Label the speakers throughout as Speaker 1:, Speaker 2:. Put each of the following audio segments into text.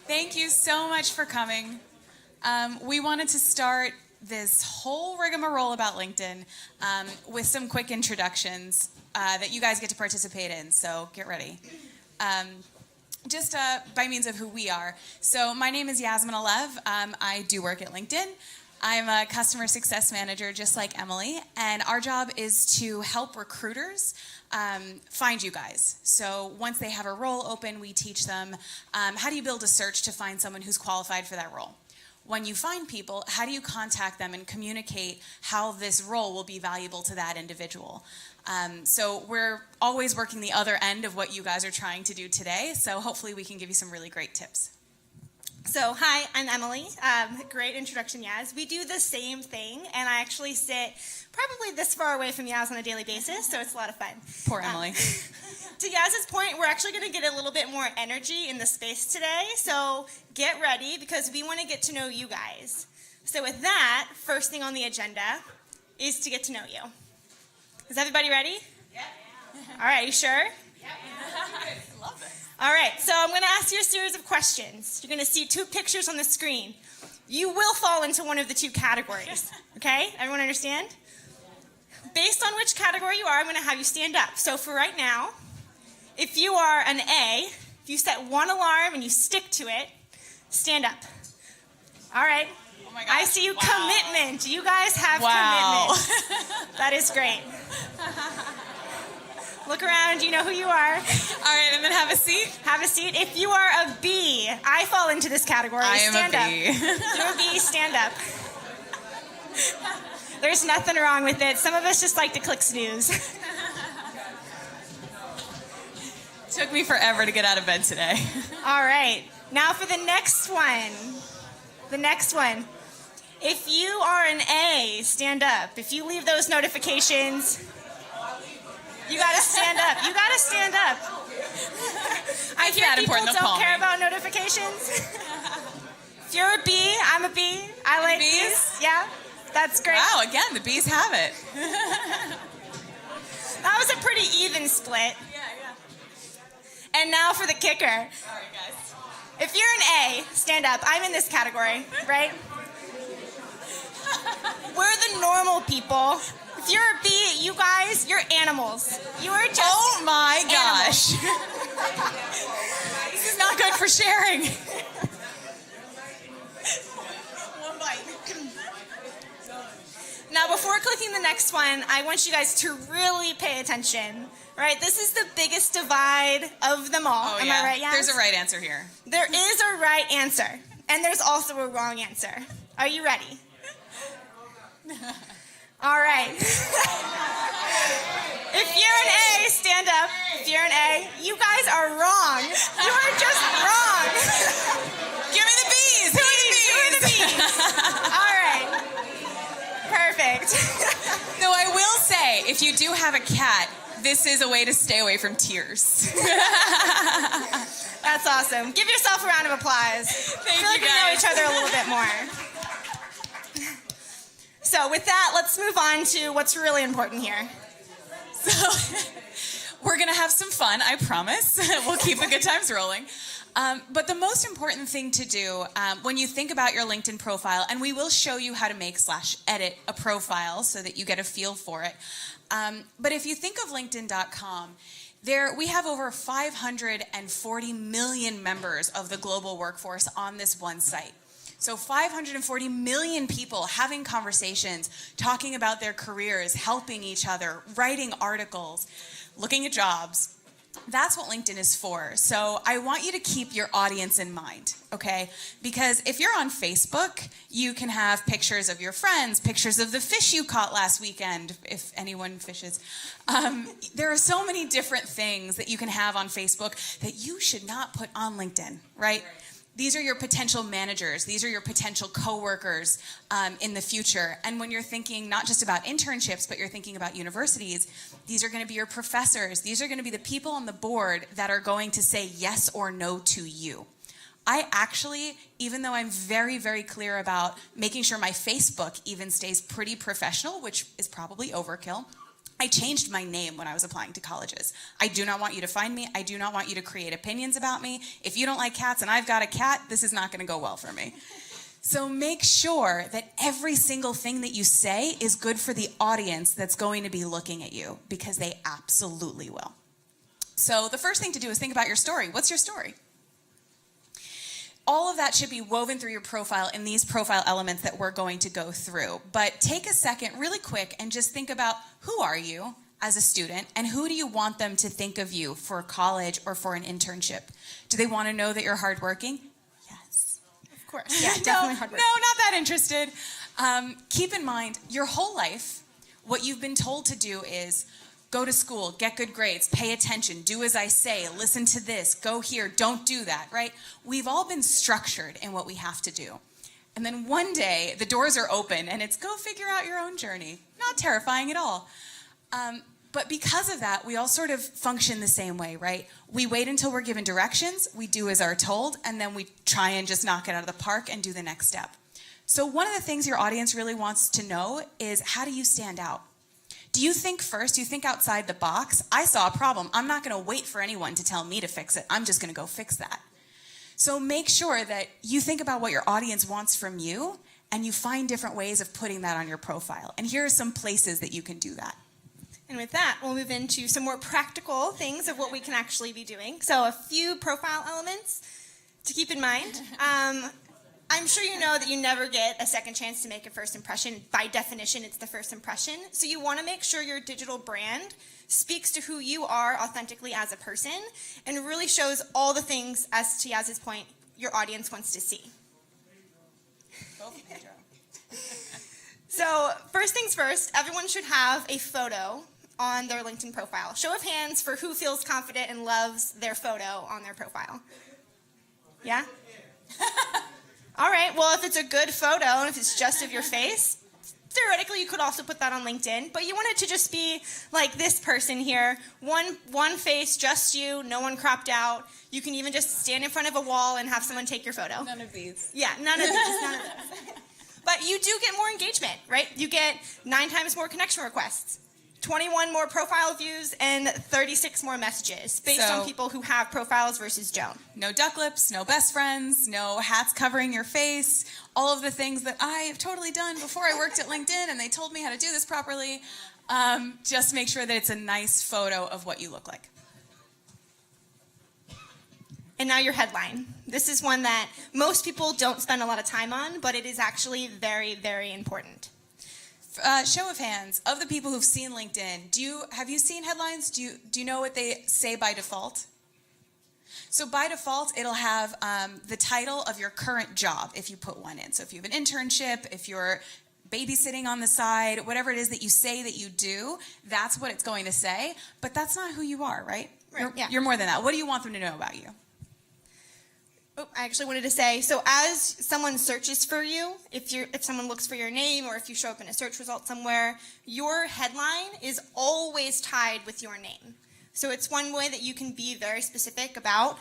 Speaker 1: Thank you so much for coming. We wanted to start this whole rigmarole about LinkedIn with some quick introductions that you guys get to participate in, so get ready. Just by means of who we are. So my name is Yasmin Alev. I do work at LinkedIn. I'm a customer success manager just like Emily, and our job is to help recruiters find you guys. So once they have a role open, we teach them how do you build a search to find someone who's qualified for that role. When you find people, how do you contact them and communicate how this role will be valuable to that individual? So we're always working the other end of what you guys are trying to do today, so hopefully we can give you some really great tips.
Speaker 2: So, hi, I'm Emily. Great introduction, Yaz. We do the same thing, and I actually sit probably this far away from Yaz on a daily basis, so it's a lot of fun.
Speaker 1: Poor Emily.
Speaker 2: To Yaz's point, we're actually going to get a little bit more energy in the space today, so get ready because we want to get to know you guys. So with that, first thing on the agenda is to get to know you. Is everybody ready?
Speaker 1: Yeah.
Speaker 2: All right, you sure?
Speaker 1: Yeah. Love this.
Speaker 2: All right, so I'm going to ask you a series of questions. You're going to see two pictures on the screen. You will fall into one of the two categories, okay? Everyone understand? Based on which category you are, I'm going to have you stand up. So for right now, if you are an A, if you set one alarm and you stick to it, stand up. All right.
Speaker 1: Oh my gosh.
Speaker 2: I see you.
Speaker 1: Wow.
Speaker 2: Commitment. You guys have commitment. That is great. Look around, you know who you are.
Speaker 1: All right, and then have a seat.
Speaker 2: Have a seat. If you are a B, I fall into this category.
Speaker 1: I am
Speaker 2: stand
Speaker 1: a
Speaker 2: up.
Speaker 1: B.
Speaker 2: You're a B, stand up. There's nothing wrong with it. Some of us just like to click snooze.
Speaker 1: Took me forever to get out of bed today.
Speaker 2: All right, now for the next one. The next one. If you are an A, stand up. If you leave those notifications, you gotta stand up. You gotta stand up. I hear people don't care about notifications. If you're a B, I'm a B. I like B's. Yeah, that's great.
Speaker 1: Wow, again, the B's have it.
Speaker 2: That was a pretty even split.
Speaker 1: Yeah.
Speaker 2: And now for the kicker.
Speaker 1: All right, guys.
Speaker 2: If you're an A, stand up. I'm in this category, right? We're the normal people. If you're a B, you guys, you're animals. You are just
Speaker 1: oh my gosh. This is not good for sharing.
Speaker 2: One bite. Now, before clicking the next one, I want you guys to really pay attention. Right? This is the biggest divide of them all.
Speaker 1: Oh,
Speaker 2: Am
Speaker 1: yeah.
Speaker 2: I right, Yaz?
Speaker 1: There's a right answer here.
Speaker 2: There is a right answer. And there's also a wrong answer. Are you ready? All right. If you're an A, stand up. If you're an A, you guys are wrong. You are just wrong.
Speaker 1: Give me the B's.
Speaker 2: Give me the B's. All right. Perfect.
Speaker 1: Though I will say, if you do have a cat, this is a way to stay away from tears.
Speaker 2: That's awesome. Give yourself a round of applause.
Speaker 1: Thank
Speaker 2: I feel like
Speaker 1: you
Speaker 2: we know
Speaker 1: guys.
Speaker 2: each other a little bit more. So with that, let's move on to what's really important here.
Speaker 1: So we're going to have some fun, I promise. We'll keep the good times rolling. But the most important thing to do when you think about your LinkedIn profile, and we will show you how to make/edit a profile so that you get a feel for it. But if you think of LinkedIn.com, we have over 540 million members of the global workforce on this one site. So 540 million people having conversations, talking about their careers, helping each other, writing articles, looking at jobs. That's what LinkedIn is for. So I want you to keep your audience in mind, okay? Because if you're on Facebook, you can have pictures of your friends, pictures of the fish you caught last weekend, if anyone fishes. There are so many different things that you can have on Facebook that you should not put on LinkedIn, right? These are your potential managers. These are your potential coworkers in the future. And when you're thinking not just about internships, but you're thinking about universities, these are going to be your professors. These are going to be the people on the board that are going to say yes or no to you. I actually, even though I'm very, very clear about making sure my Facebook even stays pretty professional, which is probably overkill, I changed my name when I was applying to colleges. I do not want you to find me. I do not want you to create opinions about me. If you don't like cats and I've got a cat, this is not going to go well for me. So make sure that every single thing that you say is good for the audience that's going to be looking at you, because they absolutely will. So the first thing to do is think about your story. What's your story? All of that should be woven through your profile in these profile elements that we're going to go through. But take a second really quick and just think about, who are you as a student, and who do you want them to think of you for college or for an internship? Do they want to know that you're hardworking? Yes.
Speaker 2: Of course. Yeah, definitely hardworking.
Speaker 1: No, not that interested. Keep in mind, your whole life, what you've been told to do is go to school, get good grades, pay attention, do as I say, listen to this, go here, don't do that, right? We've all been structured in what we have to do. And then one day, the doors are open, and it's go figure out your own journey. Not terrifying at all. But because of that, we all sort of function the same way, right? We wait until we're given directions, we do as are told, and then we try and just knock it out of the park and do the next step. So one of the things your audience really wants to know is, how do you stand out? Do you think first? Do you think outside the box? I saw a problem. I'm not going to wait for anyone to tell me to fix it. I'm just going to go fix that. So make sure that you think about what your audience wants from you, and you find different ways of putting that on your profile. And here are some places that you can do that.
Speaker 2: And with that, we'll move into some more practical things of what we can actually be doing. So a few profile elements to keep in mind. I'm sure you know that you never get a second chance to make a first impression. By definition, it's the first impression. So you want to make sure your digital brand speaks to who you are authentically as a person and really shows all the things, as to Yaz's point, your audience wants to see. So first things first, everyone should have a photo on their LinkedIn profile. Show of hands for who feels confident and loves their photo on their profile. Yeah? All right, well, if it's a good photo and if it's just of your face, theoretically you could also put that on LinkedIn, but you want it to just be like this person here, one face, just you, no one cropped out. You can even just stand in front of a wall and have someone take your photo.
Speaker 1: None of these.
Speaker 2: Yeah, none of these. But you do get more engagement, right? You get 9 times more connection requests, 21 more profile views, and 36 more messages based on people who have profiles versus don't.
Speaker 1: No duck lips, no best friends, no hats covering your face, all of the things that I have totally done before I worked at LinkedIn and they told me how to do this properly. Just make sure that it's a nice photo of what you look like.
Speaker 2: And now your headline. This is one that most people don't spend a lot of time on, but it is actually very, very important.
Speaker 1: Show of hands, of the people who've seen LinkedIn, have you seen headlines? Do you know what they say by default? So by default, it'll have the title of your current job if you put one in. So if you have an internship, if you're babysitting on the side, whatever it is that you say that you do, that's what it's going to say. But that's not who you are, right? You're more than that. What do you want them to know about you?
Speaker 2: Oh, I actually wanted to say, so as someone searches for you, if someone looks for your name or if you show up in a search result somewhere, your headline is always tied with your name. So it's one way that you can be very specific about,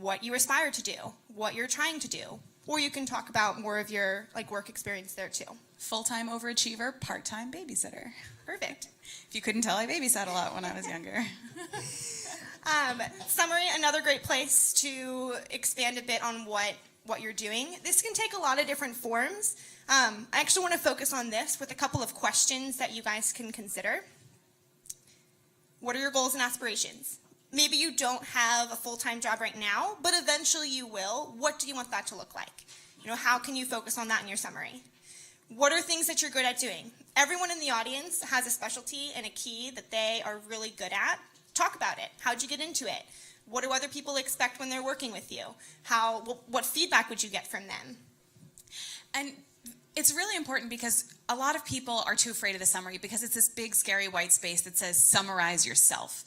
Speaker 2: what you aspire to do, what you're trying to do, or you can talk about more of your work experience there too.
Speaker 1: Full-time overachiever, part-time babysitter.
Speaker 2: Perfect.
Speaker 1: If you couldn't tell, I babysat a lot when I was younger.
Speaker 2: Summary, another great place to expand a bit on what you're doing. This can take a lot of different forms. I actually want to focus on this with a couple of questions that you guys can consider. What are your goals and aspirations? Maybe you don't have a full-time job right now, but eventually you will. What do you want that to look like? How can you focus on that in your summary? What are things that you're good at doing? Everyone in the audience has a specialty and a key that they are really good at. Talk about it. How'd you get into it? What do other people expect when they're working with you? What feedback would you get from them?
Speaker 1: And it's really important because a lot of people are too afraid of the summary because it's this big, scary white space that says summarize yourself.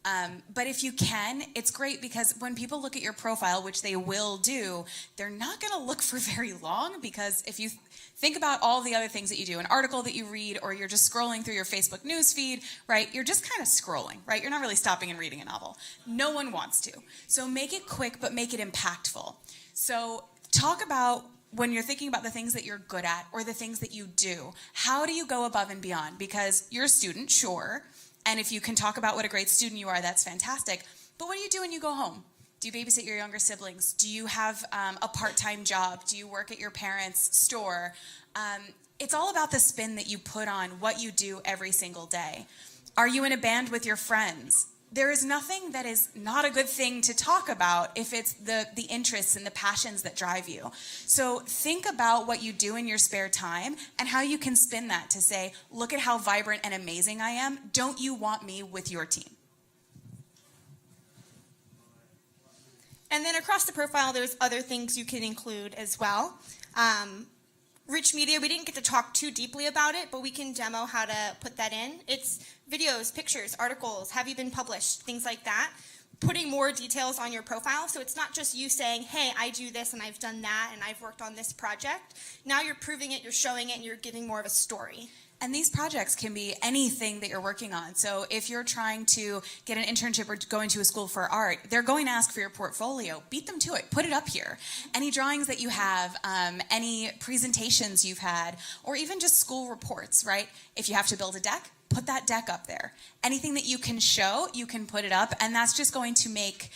Speaker 1: But if you can, it's great because when people look at your profile, which they will do, they're not going to look for very long, because if you think about all the other things that you do, an article that you read, or you're just scrolling through your Facebook news feed, right? You're just kind of scrolling, right? You're not really stopping and reading a novel. No one wants to. So make it quick, but make it impactful. So talk about when you're thinking about the things that you're good at or the things that you do, how do you go above and beyond? Because you're a student, sure, and if you can talk about what a great student you are, that's fantastic. But what do you do when you go home? Do you babysit your younger siblings? Do you have a part-time job? Do you work at your parents' store? It's all about the spin that you put on what you do every single day. Are you in a band with your friends? There is nothing that is not a good thing to talk about if it's the interests and the passions that drive you. So think about what you do in your spare time and how you can spin that to say, look at how vibrant and amazing I am. Don't you want me with your team?
Speaker 2: And then across the profile, there's other things you can include as well. Rich media, we didn't get to talk too deeply about it, but we can demo how to put that in. It's videos, pictures, articles, have you been published, things like that. Putting more details on your profile, so it's not just you saying, hey, I do this and I've done that and I've worked on this project. Now you're proving it, you're showing it, and you're giving more of a story.
Speaker 1: And these projects can be anything that you're working on. So if you're trying to get an internship or go into a school for art, they're going to ask for your portfolio. Beat them to it. Put it up here. Any drawings that you have, any presentations you've had, or even just school reports, right? If you have to build a deck, put that deck up there. Anything that you can show, you can put it up, and that's just going to make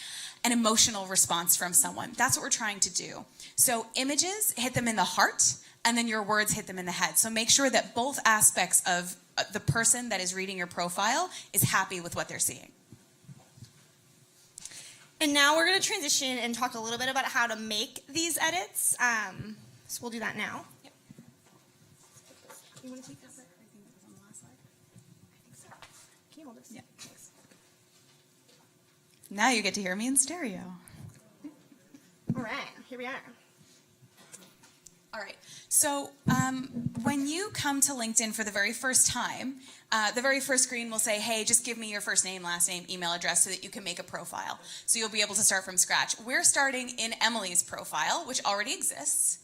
Speaker 1: an emotional response from someone. That's what we're trying to do. So images, hit them in the heart, and then your words hit them in the head. So make sure that both aspects of the person that is reading your profile is happy with what they're seeing.
Speaker 2: And now we're going to transition and talk a little bit about how to make these edits. So we'll do that now.
Speaker 1: Yep.
Speaker 2: You want to take that back? I think it was on the last slide. I think so. Can you hold this?
Speaker 1: Yeah. Thanks. Now you get to hear me in stereo.
Speaker 2: All right, here we are.
Speaker 1: All right. So when you come to LinkedIn for the very first time, the very first screen will say, hey, just give me your first name, last name, email address so that you can make a profile. So you'll be able to start from scratch. We're starting in Emily's profile, which already exists,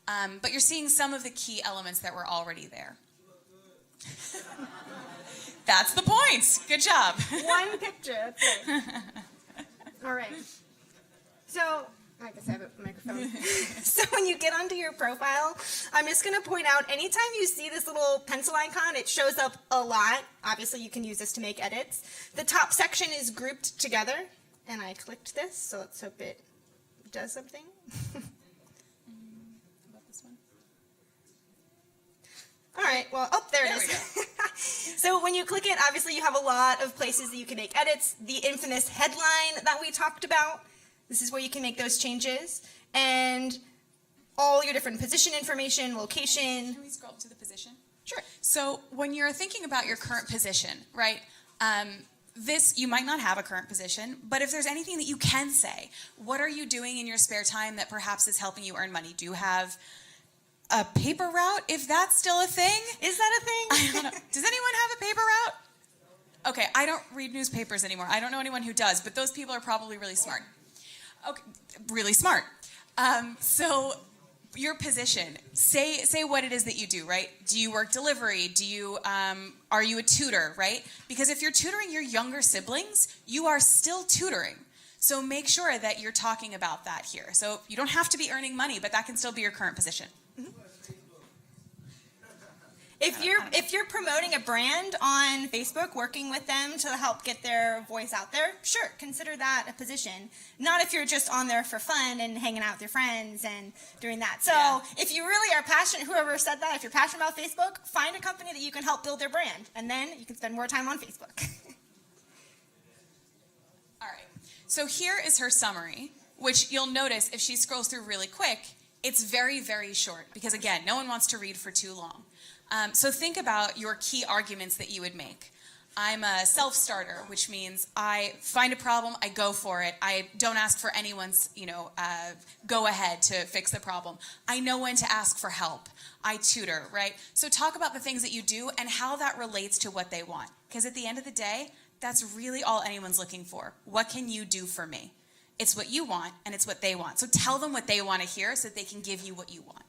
Speaker 1: but you're seeing some of the key elements that were already there. That's the point. Good job.
Speaker 2: One picture. That's it. All right. So I guess I have a microphone. So when you get onto your profile, I'm just going to point out, anytime you see this little pencil icon, it shows up a lot. Obviously, you can use this to make edits. The top section is grouped together, and I clicked this, so let's hope it does something.
Speaker 1: About this one?
Speaker 2: All right, well, oh, there it is. So when you click it, obviously you have a lot of places that you can make edits. The infamous headline that we talked about. This is where you can make those changes, and all your different position information, location.
Speaker 1: Can we scroll up to the position?
Speaker 2: Sure.
Speaker 1: So when you're thinking about your current position, right, you might not have a current position, but if there's anything that you can say, what are you doing in your spare time that perhaps is helping you earn money? Do you have a paper route, if that's still a thing?
Speaker 2: Is that a thing?
Speaker 1: I don't know. Does anyone have a paper route? Okay, I don't read newspapers anymore. I don't know anyone who does, but those people are probably really smart. Okay, really smart. So your position, say what it is that you do, right? Do you work delivery? Are you a tutor, right? Because if you're tutoring your younger siblings, you are still tutoring. So make sure that you're talking about that here. So you don't have to be earning money, but that can still be your current position.
Speaker 2: Mm-hmm. If you're promoting a brand on Facebook, working with them to help get their voice out there, sure, consider that a position. Not if you're just on there for fun and hanging out with your friends and doing that. So
Speaker 1: yeah.
Speaker 2: If you really are passionate, whoever said that, if you're passionate about Facebook, find a company that you can help build their brand, and then you can spend more time on Facebook.
Speaker 1: All right. So here is her summary, which you'll notice if she scrolls through really quick, it's very, very short because, again, no one wants to read for too long. So think about your key arguments that you would make. I'm a self-starter, which means I find a problem, I go for it. I don't ask for anyone's, go ahead to fix the problem. I know when to ask for help. I tutor, right? So talk about the things that you do and how that relates to what they want. Because at the end of the day, that's really all anyone's looking for. What can you do for me? It's what you want and it's what they want. So tell them what they want to hear so that they can give you what you want.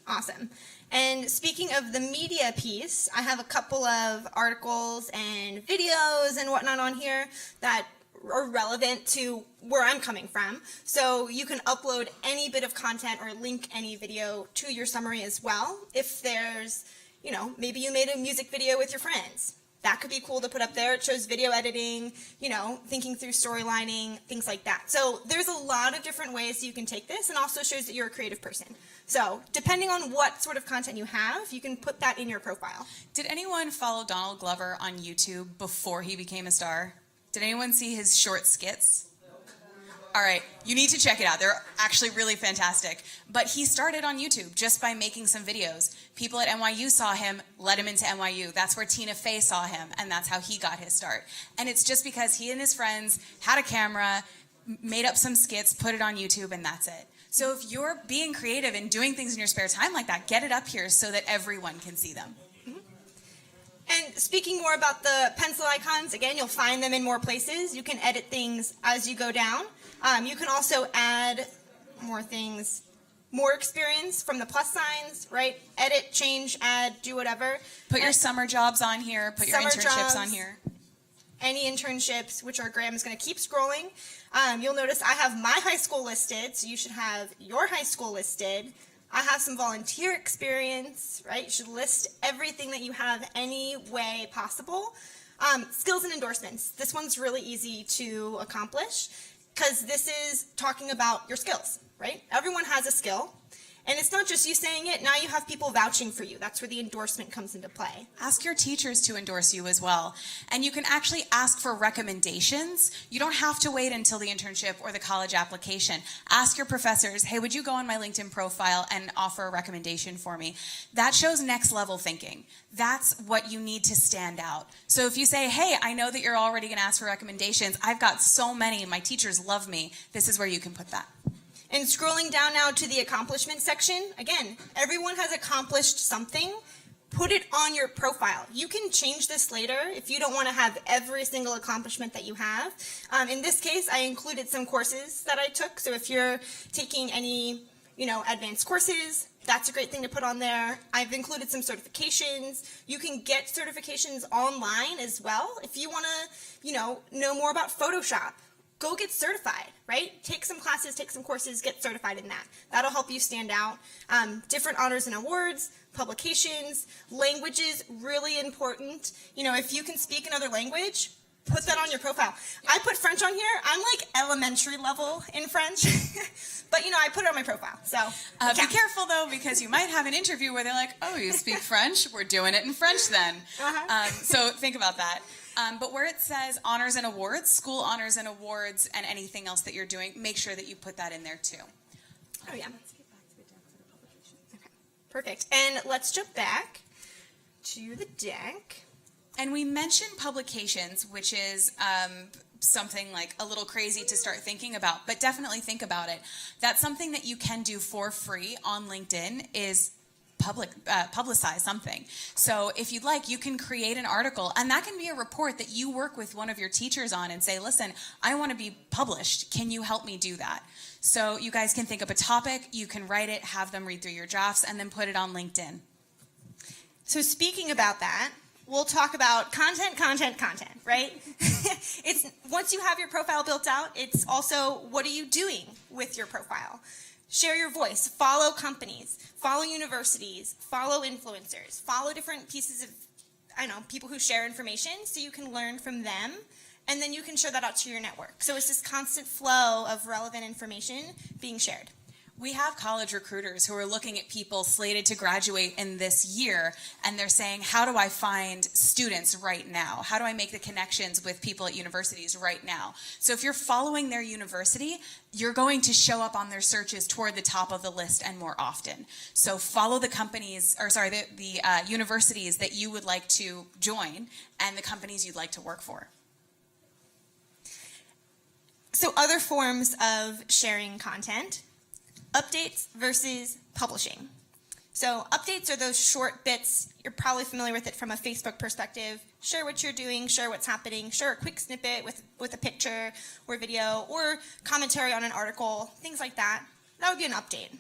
Speaker 2: Awesome. And speaking of the media piece, I have a couple of articles and videos and whatnot on here that
Speaker 3: are relevant to where I'm coming from. So you can upload any bit of content or link any video to your summary as well. If there's, maybe you made a music video with your friends. That could be cool to put up there. It shows video editing, thinking through storylining, things like that. So there's a lot of different ways you can take this, and also shows that you're a creative person. So depending on what sort of content you have, you can put that in your profile.
Speaker 1: Did anyone follow Donald Glover on YouTube before he became a star? Did anyone see his short skits? All right, you need to check it out. They're actually really fantastic. But he started on YouTube just by making some videos. People at NYU saw him, led him into NYU. That's where Tina Fey saw him, and that's how he got his start. And it's just because he and his friends had a camera, made up some skits, put it on YouTube, and that's it. So if you're being creative and doing things in your spare time like that, get it up here so that everyone can see them.
Speaker 3: And speaking more about the pencil icons, again, you'll find them in more places. You can edit things as you go down. You can also add more things, more experience from the plus signs, right? Edit, change, add, do whatever.
Speaker 1: Put your summer jobs on here. Put your internships on here.
Speaker 3: Any internships, which are Graham's going to keep scrolling. You'll notice I have my high school listed, so you should have your high school listed. I have some volunteer experience, right? You should list everything that you have any way possible. Skills and endorsements. This one's really easy to accomplish because this is talking about your skills, right? Everyone has a skill. And it's not just you saying it, now you have people vouching for you. That's where the endorsement comes into play.
Speaker 1: Ask your teachers to endorse you as well. And you can actually ask for recommendations. You don't have to wait until the internship or the college application. Ask your professors, hey, would you go on my LinkedIn profile and offer a recommendation for me? That shows next level thinking. That's what you need to stand out. So if you say, hey, I know that you're already going to ask for recommendations. I've got so many. My teachers love me. This is where you can put that.
Speaker 3: And scrolling down now to the accomplishment section, again, everyone has accomplished something. Put it on your profile. You can change this later if you don't want to have every single accomplishment that you have. In this case, I included some courses that I took. So if you're taking any, advanced courses, that's a great thing to put on there. I've included some certifications. You can get certifications online as well. If you want to, know more about Photoshop, go get certified, right? Take some classes, take some courses, get certified in that. That'll help you stand out. Different honors and awards, publications, languages, really important. If you can speak another language, put that on your profile. I put French on here. I'm like elementary level in French, but I put it on my profile. So
Speaker 1: be careful though, because you might have an interview where they're like, oh, you speak French? We're doing it in French then. So think about that. But where it says honors and awards, school honors and awards, and anything else that you're doing, make sure that you put that in there too.
Speaker 3: Oh, yeah. Okay, perfect. And let's jump back to the deck.
Speaker 1: And we mentioned publications, which is something like a little crazy to start thinking about, but definitely think about it. That's something that you can do for free on LinkedIn is publicize something. So if you'd like, you can create an article, and that can be a report that you work with one of your teachers on and say, listen, I want to be published. Can you help me do that? So you guys can think of a topic, you can write it, have them read through your drafts, and then put it on LinkedIn.
Speaker 3: So speaking about that, we'll talk about content, right? It's once you have your profile built out, it's also what are you doing with your profile? Share your voice, follow companies, follow universities, follow influencers, follow different pieces of, people who share information so you can learn from them, and then you can share that out to your network. So it's this constant flow of relevant information being shared.
Speaker 1: We have college recruiters who are looking at people slated to graduate in this year, and they're saying, how do I find students right now? How do I make the connections with people at universities right now? So if you're following their university, you're going to show up on their searches toward the top of the list and more often. So follow the companies, the universities that you would like to join and the companies you'd like to work for.
Speaker 3: So other forms of sharing content. Updates versus publishing. So updates are those short bits. You're probably familiar with it from a Facebook perspective. Share what you're doing, share what's happening, share a quick snippet with a picture or video or commentary on an article, things like that. That would be an update.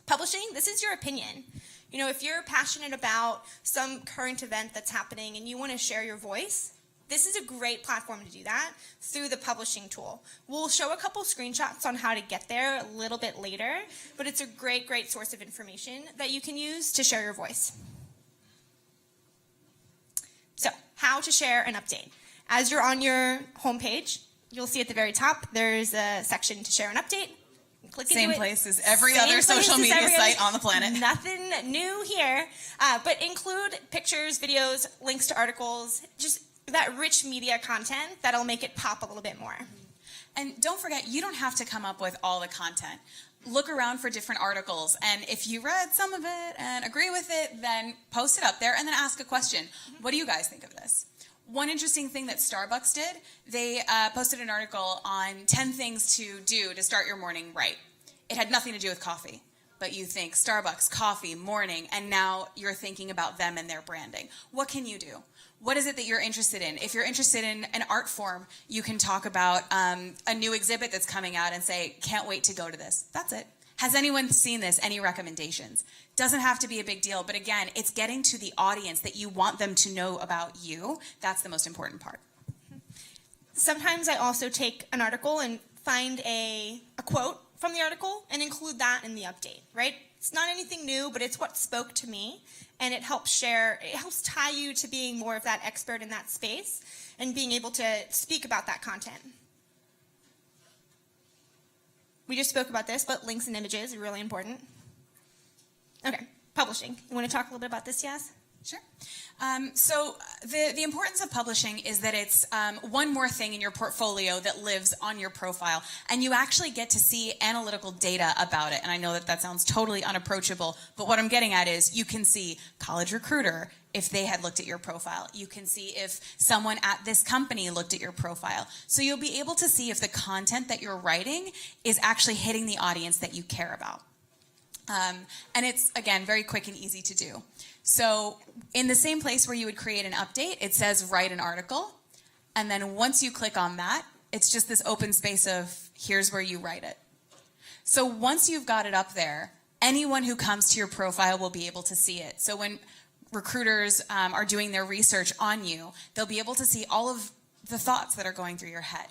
Speaker 3: Publishing, this is your opinion. If you're passionate about some current event that's happening and you want to share your voice, This is a great platform to do that through the publishing tool. We'll show a couple screenshots on how to get there a little bit later, but it's a great, great source of information that you can use to share your voice. So, how to share an update. As you're on your homepage, you'll see at the very top, there's a section to share an update. Click into it.
Speaker 1: Same place as every other social media site on the planet.
Speaker 3: Nothing new here, but include pictures, videos, links to articles, just that rich media content that'll make it pop a little bit more.
Speaker 1: And don't forget, you don't have to come up with all the content. Look around for different articles, and if you read some of it and agree with it, then post it up there and then ask a question. What do you guys think of this? One interesting thing that Starbucks did, they posted an article on 10 things to do to start your morning right. It had nothing to do with coffee, but you think Starbucks, coffee, morning, and now you're thinking about them and their branding. What can you do? What is it that you're interested in? If you're interested in an art form, you can talk about a new exhibit that's coming out and say, can't wait to go to this. That's it. Has anyone seen this? Any recommendations? Doesn't have to be a big deal, but again, it's getting to the audience that you want them to know about you. That's the most important part.
Speaker 3: Sometimes I also take an article and find a quote from the article and include that in the update, right? It's not anything new, but it's what spoke to me, and it helps tie you to being more of that expert in that space and being able to speak about that content. We just spoke about this, but links and images are really important. Okay, publishing. You want to talk a little bit about this, Yas?
Speaker 1: Sure. So the importance of publishing is that it's one more thing in your portfolio that lives on your profile, and you actually get to see analytical data about it. And I know that that sounds totally unapproachable, but what I'm getting at is you can see College Recruiter if they had looked at your profile. You can see if someone at this company looked at your profile. So you'll be able to see if the content that you're writing is actually hitting the audience that you care about. And it's, again, very quick and easy to do. So in the same place where you would create an update, it says write an article. And then once you click on that, it's just this open space of here's where you write it. So once you've got it up there, anyone who comes to your profile will be able to see it. So when recruiters are doing their research on you, they'll be able to see all of the thoughts that are going through your head.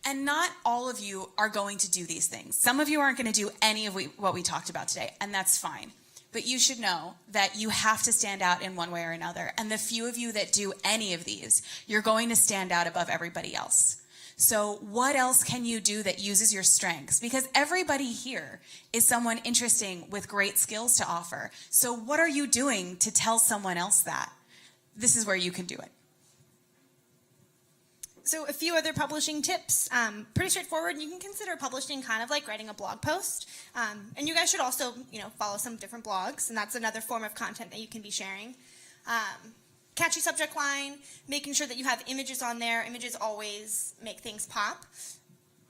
Speaker 1: And not all of you are going to do these things. Some of you aren't going to do any of what we talked about today, and that's fine. But you should know that you have to stand out in one way or another. And the few of you that do any of these, you're going to stand out above everybody else. So what else can you do that uses your strengths? Because everybody here is someone interesting with great skills to offer. So what are you doing to tell someone else that? This is where you can do it.
Speaker 3: So a few other publishing tips, pretty straightforward. You can consider publishing kind of like writing a blog post. And you guys should also, follow some different blogs, and that's another form of content that you can be sharing. Catchy subject line, making sure that you have images on there. Images always make things pop.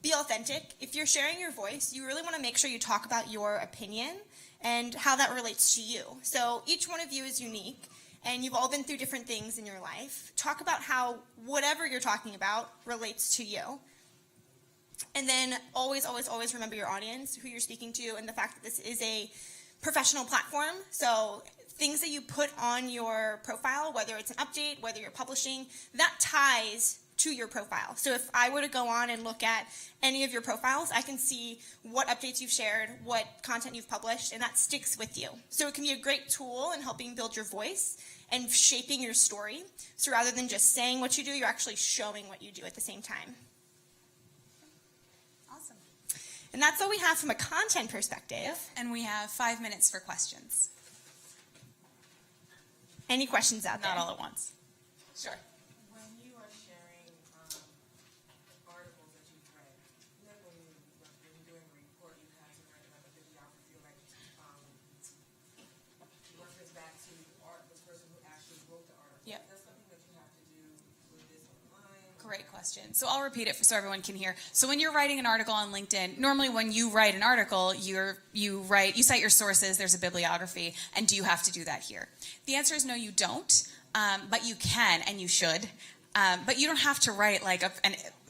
Speaker 3: Be authentic. If you're sharing your voice, you really want to make sure you talk about your opinion and how that relates to you. So each one of you is unique, and you've all been through different things in your life. Talk about how whatever you're talking about relates to you. And then always, always, always remember your audience, who you're speaking to, and the fact that this is a professional platform. So things that you put on your profile, whether it's an update, whether you're publishing, that ties to your profile. So if I were to go on and look at any of your profiles, I can see what updates you've shared, what content you've published, and that sticks with you. So it can be a great tool in helping build your voice and shaping your story. So rather than just saying what you do, you're actually showing what you do at the same time.
Speaker 1: Awesome.
Speaker 3: And that's all we have from a content perspective.
Speaker 1: And we have 5 minutes for questions.
Speaker 3: Any questions out there?
Speaker 1: Not all at once. Sure.
Speaker 4: When you are sharing articles that you've read, you know when you're doing a report, you have to write about the bibliography, like reference back to this person who actually wrote the article.
Speaker 1: Yep.
Speaker 4: That's something that you have to do with this online.
Speaker 1: Great question. So I'll repeat it so everyone can hear. So when you're writing an article on LinkedIn, normally when you write an article, you cite your sources, there's a bibliography, and do you have to do that here? The answer is no, you don't, but you can and you should. But you don't have to write like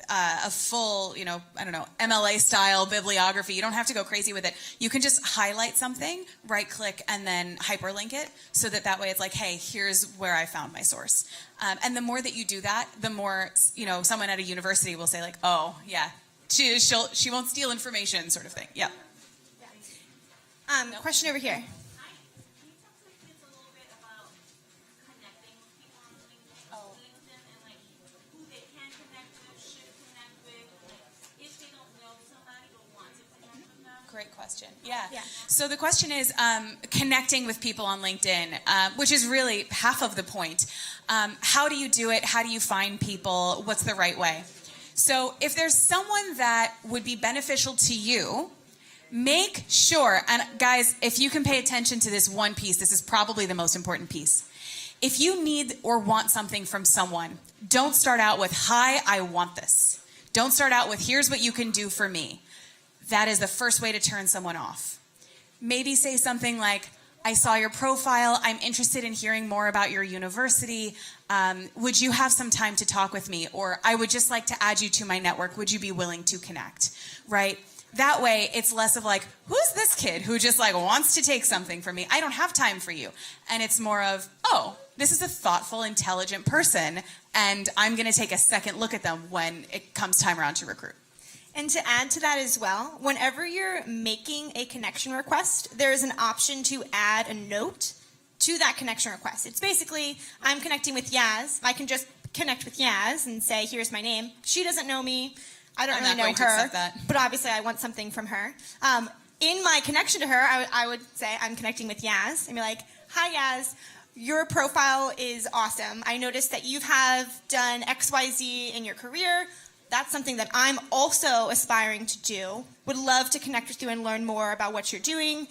Speaker 1: a full, I don't know, MLA style bibliography. You don't have to go crazy with it. You can just highlight something, right click, and then hyperlink it so that way it's like, hey, here's where I found my source. And the more that you do that, the more, someone at a university will say like, oh, yeah, she won't steal information sort of thing. Yeah.
Speaker 2: Question over here.
Speaker 1: Great question. Yeah. So the question is connecting with people on LinkedIn, which is really half of the point. How do you do it? How do you find people? What's the right way? So if there's someone that would be beneficial to you, make sure, and guys, if you can pay attention to this one piece, this is probably the most important piece. If you need or want something from someone, don't start out with, hi, I want this. Don't start out with, here's what you can do for me. That is the first way to turn someone off. Maybe say something like, I saw your profile. I'm interested in hearing more about your university. Would you have some time to talk with me? Or I would just like to add you to my network. Would you be willing to connect? Right? That way, it's less of like, who's this kid who just like wants to take something from me? I don't have time for you. And it's more of, oh, this is a thoughtful, intelligent person, and I'm going to take a second look at them when it comes time around to recruit.
Speaker 2: And to add to that as well, whenever you're making a connection request, there is an option to add a note to that connection request. It's basically, I'm connecting with Yaz. I can just connect with Yaz and say, here's my name. She doesn't know me. I don't really know her, but obviously I want something from her. In my connection to her, I would say I'm connecting with Yaz and be like, hi Yaz, your profile is awesome. I noticed that you have done XYZ in your career. That's something that I'm also aspiring to do. Would love to connect with you and learn more about what you're doing.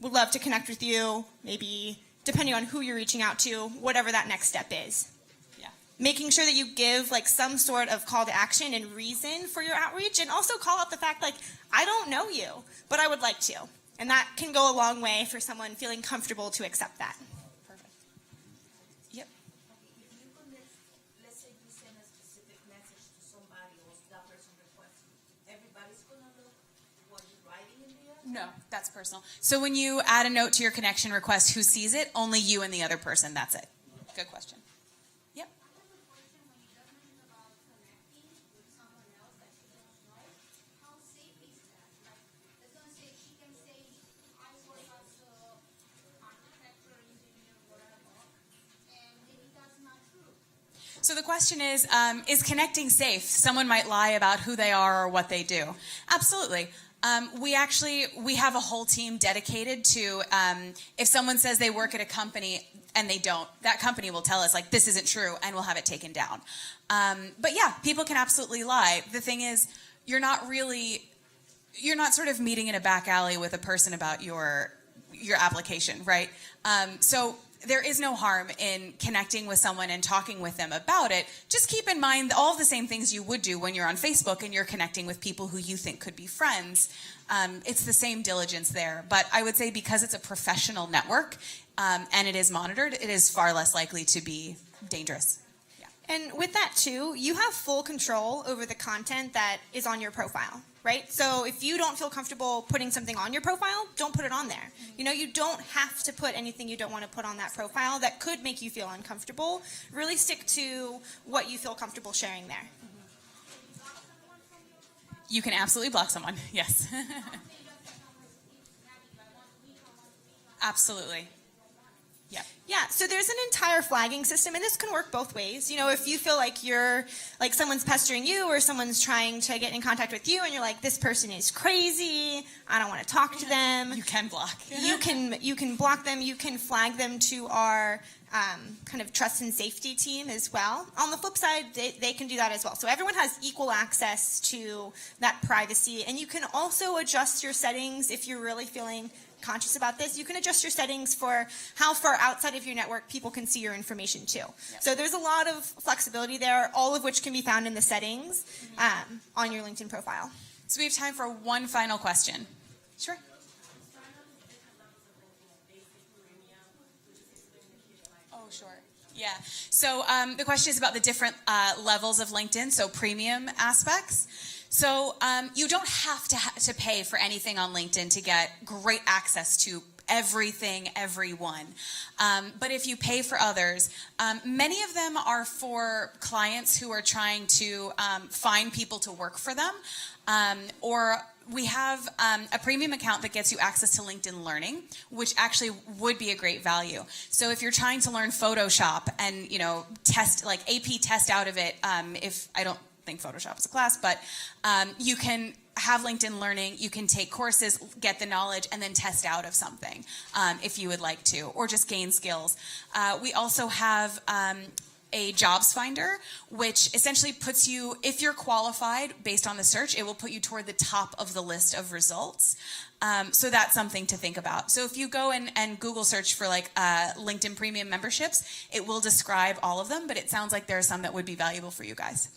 Speaker 2: Would love to connect with you, maybe depending on who you're reaching out to, whatever that next step is.
Speaker 1: Yeah.
Speaker 2: Making sure that you give like some sort of call to action and reason for your outreach, and also call out the fact like, I don't know you, but I would like to. And that can go a long way for someone feeling comfortable to accept that.
Speaker 1: Perfect. Yep.
Speaker 5: Let's say you send a specific message to somebody or that person requests, everybody's gonna look what you're writing in there?
Speaker 1: No, that's personal. So when you add a note to your connection request, who sees it? Only you and the other person. That's it. Good question. Yep. So the question is connecting safe? Someone might lie about who they are or what they do. Absolutely. We have a whole team dedicated to, if someone says they work at a company and they don't, that company will tell us like, this isn't true, and we'll have it taken down. But yeah, people can absolutely lie. The thing is, you're not sort of meeting in a back alley with a person about your application, right? So there is no harm in connecting with someone and talking with them about it. Just keep in mind all the same things you would do when you're on Facebook and you're connecting with people who you think could be friends. It's the same diligence there. But I would say because it's a professional network and it is monitored, it is far less likely to be dangerous. Yeah.
Speaker 2: And with that too, you have full control over the content that is on your profile, right? So if you don't feel comfortable putting something on your profile, don't put it on there. You know, you don't have to put anything you don't want to put on that profile that could make you feel uncomfortable. Really stick to what you feel comfortable sharing there.
Speaker 1: You can absolutely block someone, yes. Absolutely. Yeah.
Speaker 2: Yeah, so there's an entire flagging system, and this can work both ways. You know, if you feel like someone's pestering you or someone's trying to get in contact with you and you're like, this person is crazy, I don't want to talk to them.
Speaker 1: You can block.
Speaker 2: you can block them, you can flag them to our kind of trust and safety team as well. On the flip side, they can do that as well. So everyone has equal access to that privacy, and you can also adjust your settings if you're really feeling conscious about this. You can adjust your settings for how far outside of your network people can see your information too. Yep. So there's a lot of flexibility there, all of which can be found in the settings on your LinkedIn profile.
Speaker 1: So we have time for one final question. Sure. Oh, sure. Yeah. So the question is about the different levels of LinkedIn, so premium aspects. So you don't have to pay for anything on LinkedIn to get great access to everything, everyone. But if you pay for others, many of them are for clients who are trying to find people to work for them, or we have a premium account that gets you access to LinkedIn Learning, which actually would be a great value. So if you're trying to learn Photoshop and, test, like AP test out of it, if I don't think Photoshop is a class, but you can have LinkedIn Learning, you can take courses, get the knowledge, and then test out of something if you would like to, or just gain skills. We also have a jobs finder, which essentially puts you, if you're qualified based on the search, it will put you toward the top of the list of results. So that's something to think about. So if you go and Google search for like LinkedIn Premium memberships, it will describe all of them, but it sounds like there are some that would be valuable for you guys.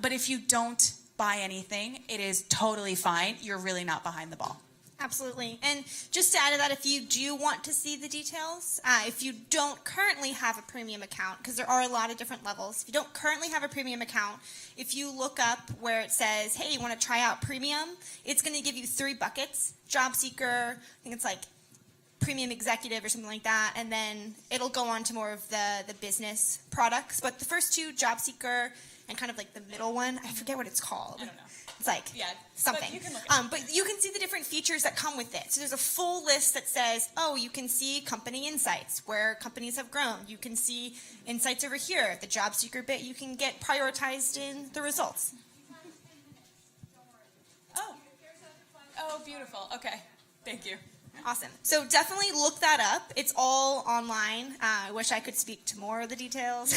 Speaker 1: But if you don't buy anything, it is totally fine. You're really not behind the ball.
Speaker 3: Absolutely. And just to add to that, if you do want to see the details, if you don't currently have a premium account, because there are a lot of different levels, if you don't currently have a premium account, if you look up where it says, hey, you want to try out premium, it's going to give you 3 buckets: job seeker, I think it's like premium executive or something like that, and then it'll go on to more of the business products. But the first 2, job seeker, and kind of like the middle one, I forget what it's called.
Speaker 1: I don't know.
Speaker 3: It's like something.
Speaker 1: But you can look at
Speaker 3: but you can see the different features that come with it. So there's a full list that says, oh, you can see company insights, where companies have grown. You can see insights over here. The job seeker bit, you can get prioritized in the results.
Speaker 1: Oh, beautiful. Okay. Thank you.
Speaker 3: Awesome. So definitely look that up. It's all online. I wish I could speak to more of the details,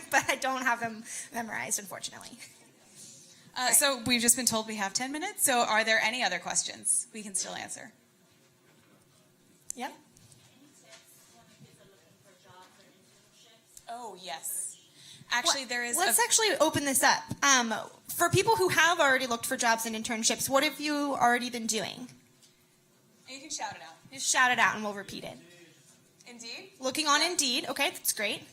Speaker 3: but I don't have them memorized, unfortunately.
Speaker 1: So we've just been told we have 10 minutes. So are there any other questions we can still answer?
Speaker 3: Yep.
Speaker 1: Oh, yes. Actually, there is.
Speaker 3: Let's actually open this up. For people who have already looked for jobs and internships, what have you already been doing?
Speaker 1: You can shout it out.
Speaker 3: Just shout it out and we'll repeat it.
Speaker 1: Indeed.
Speaker 3: Looking on Indeed. Okay, that's great.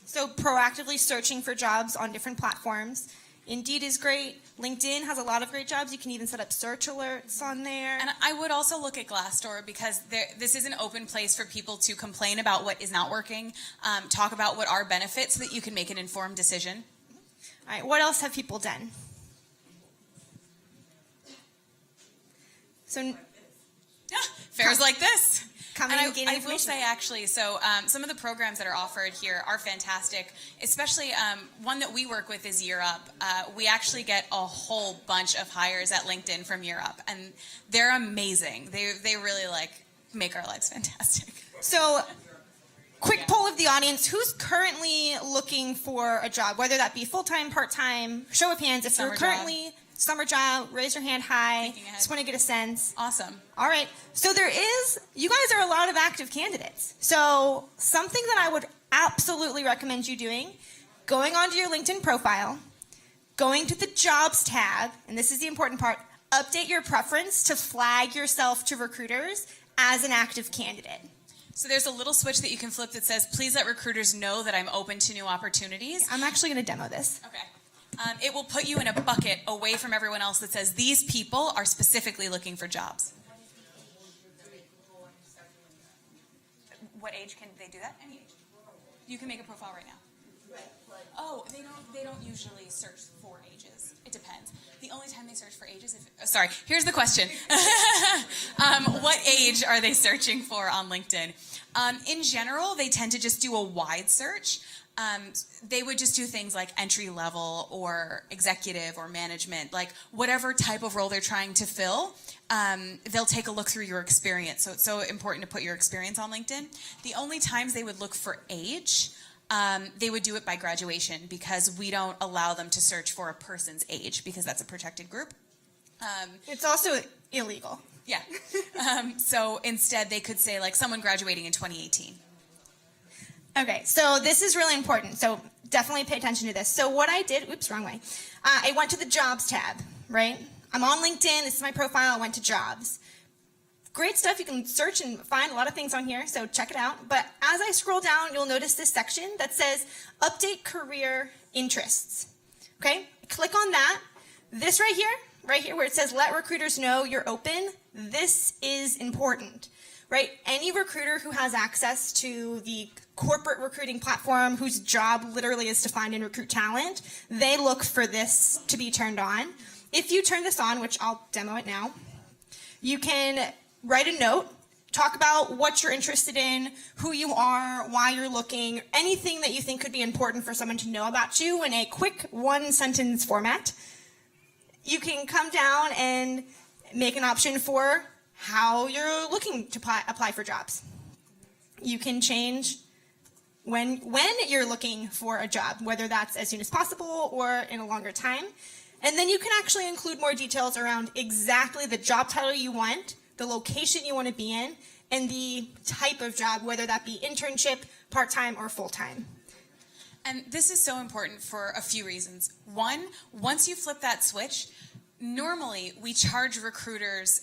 Speaker 3: So proactively searching for jobs on different platforms. Indeed is great. LinkedIn has a lot of great jobs. You can even set up search alerts on there.
Speaker 1: And I would also look at Glassdoor, because this is an open place for people to complain about what is not working, talk about what are benefits so that you can make an informed decision.
Speaker 3: All right, what else have people done? So
Speaker 1: Fairs like this.
Speaker 3: Coming and gaining
Speaker 1: I will
Speaker 3: information.
Speaker 1: say, actually, so some of the programs that are offered here are fantastic, especially one that we work with is Europe. We actually get a whole bunch of hires at LinkedIn from Europe, and they're amazing. They really make our lives fantastic.
Speaker 3: So, quick poll of the audience: who's currently looking for a job, whether that be full-time, part-time? Show of hands if
Speaker 1: Summer
Speaker 3: you're currently summer job. Raise your hand high.
Speaker 1: Thinking ahead.
Speaker 3: Just want to get a sense.
Speaker 1: Awesome.
Speaker 3: All right. So you guys are a lot of active candidates. So something that I would absolutely recommend you doing: going onto your LinkedIn profile, going to the jobs tab, and this is the important part, update your preference to flag yourself to recruiters as an active candidate.
Speaker 1: So there's a little switch that you can flip that says, please let recruiters know that I'm open to new opportunities.
Speaker 3: I'm actually going to demo this.
Speaker 1: Okay. It will put you in a bucket away from everyone else that says these people are specifically looking for jobs. What age can they do that? Any age. You can make a profile right now. Oh, they don't usually search for ages. It depends. The only time they search for ages sorry, here's the question. What age are they searching for on LinkedIn? In general, they tend to just do a wide search. They would just do things like entry level or executive or management, like whatever type of role they're trying to fill. They'll take a look through your experience. So it's so important to put your experience on LinkedIn. The only times they would look for age, they would do it by graduation, because we don't allow them to search for a person's age, because that's a protected group.
Speaker 3: It's also illegal.
Speaker 1: Yeah. So instead they could say like someone graduating in 2018.
Speaker 3: Okay, so this is really important. So definitely pay attention to this. So what I did, oops, wrong way. I went to the jobs tab, right? I'm on LinkedIn. This is my profile. I went to jobs. Great stuff. You can search and find a lot of things on here, so check it out. But as I scroll down, you'll notice this section that says Update Career Interests. Okay, click on that. This right here where it says Let Recruiters Know You're Open, this is important, right? Any recruiter who has access to the corporate recruiting platform, whose job literally is to find and recruit talent, they look for this to be turned on. If you turn this on, which I'll demo it now, you can write a note, talk about what you're interested in, who you are, why you're looking, anything that you think could be important for someone to know about you in a quick one-sentence format. You can come down and make an option for how you're looking to apply for jobs. You can change when you're looking for a job, whether that's as soon as possible or in a longer time. And then you can actually include more details around exactly the job title you want, the location you want to be in, and the type of job, whether that be internship, part-time, or full-time.
Speaker 1: And this is so important for a few reasons. One, once you flip that switch, normally we charge recruiters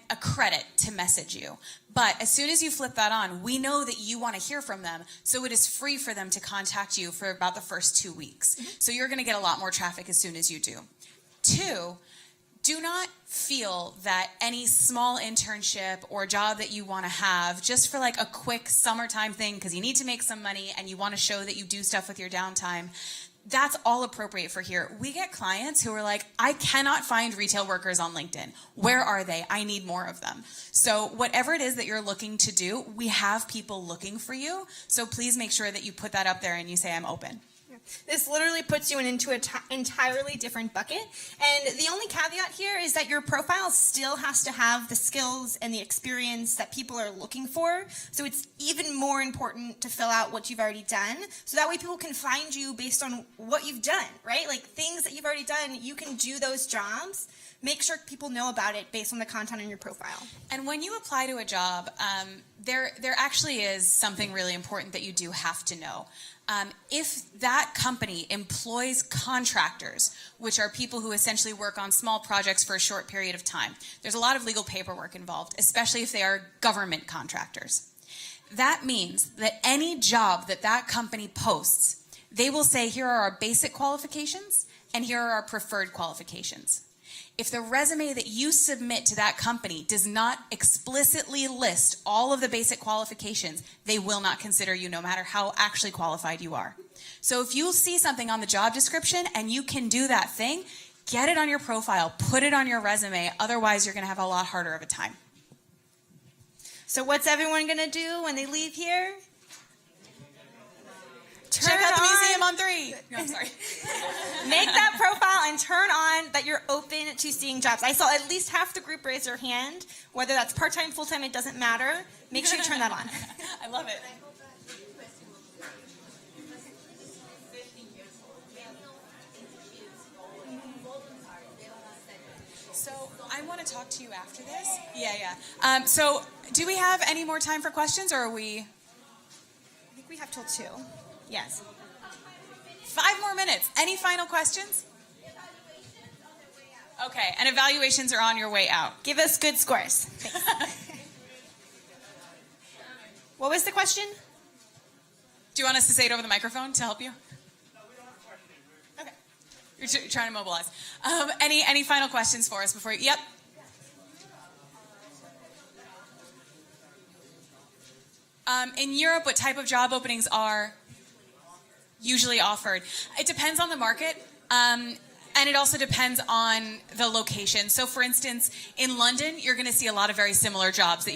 Speaker 1: a credit to message you. But as soon as you flip that on, we know that you want to hear from them, so it is free for them to contact you for about the first 2 weeks. So you're going to get a lot more traffic as soon as you do. Two, do not feel that any small internship or job that you want to have just for like a quick summertime thing because you need to make some money and you want to show that you do stuff with your downtime, that's all appropriate for here. We get clients who are like, I cannot find retail workers on LinkedIn. Where are they? I need more of them. So whatever it is that you're looking to do, we have people looking for you. So please make sure that you put that up there and you say, I'm open.
Speaker 3: This literally puts you into an entirely different bucket. And the only caveat here is that your profile still has to have the skills and the experience that people are looking for. So it's even more important to fill out what you've already done. So that way people can find you based on what you've done, right? Like things that you've already done, you can do those jobs. Make sure people know about it based on the content on your profile.
Speaker 1: And when you apply to a job, there actually is something really important that you do have to know. If that company employs contractors, which are people who essentially work on small projects for a short period of time, there's a lot of legal paperwork involved, especially if they are government contractors. That means that any job that that company posts, they will say, here are our basic qualifications and here are our preferred qualifications. If the resume that you submit to that company does not explicitly list all of the basic qualifications, they will not consider you no matter how actually qualified you are. So if you see something on the job description and you can do that thing, get it on your profile, put it on your resume, otherwise you're going to have a lot harder of a time.
Speaker 3: So what's everyone going to do when they leave here?
Speaker 1: Check out the museum on 3. No, I'm sorry.
Speaker 3: Make that profile and turn on that you're open to seeing jobs. I saw at least half the group raise their hand. Whether that's part-time, full-time, it doesn't matter. Make sure you turn that on.
Speaker 1: I love it. So I want to talk to you after this. Yeah. So do we have any more time for questions, or are we?
Speaker 3: I think we have till 2. Yes.
Speaker 1: 5 more minutes. Any final questions? Okay, and evaluations are on your way out.
Speaker 3: Give us good scores. Thanks. What was the question?
Speaker 1: Do you want us to say it over the microphone to help you? Okay. You're trying to mobilize. Any final questions for us before you? Yep. In Europe, what type of job openings are usually offered? It depends on the market, and it also depends on the location. So for instance, in London, you're going to see a lot of very similar jobs that you would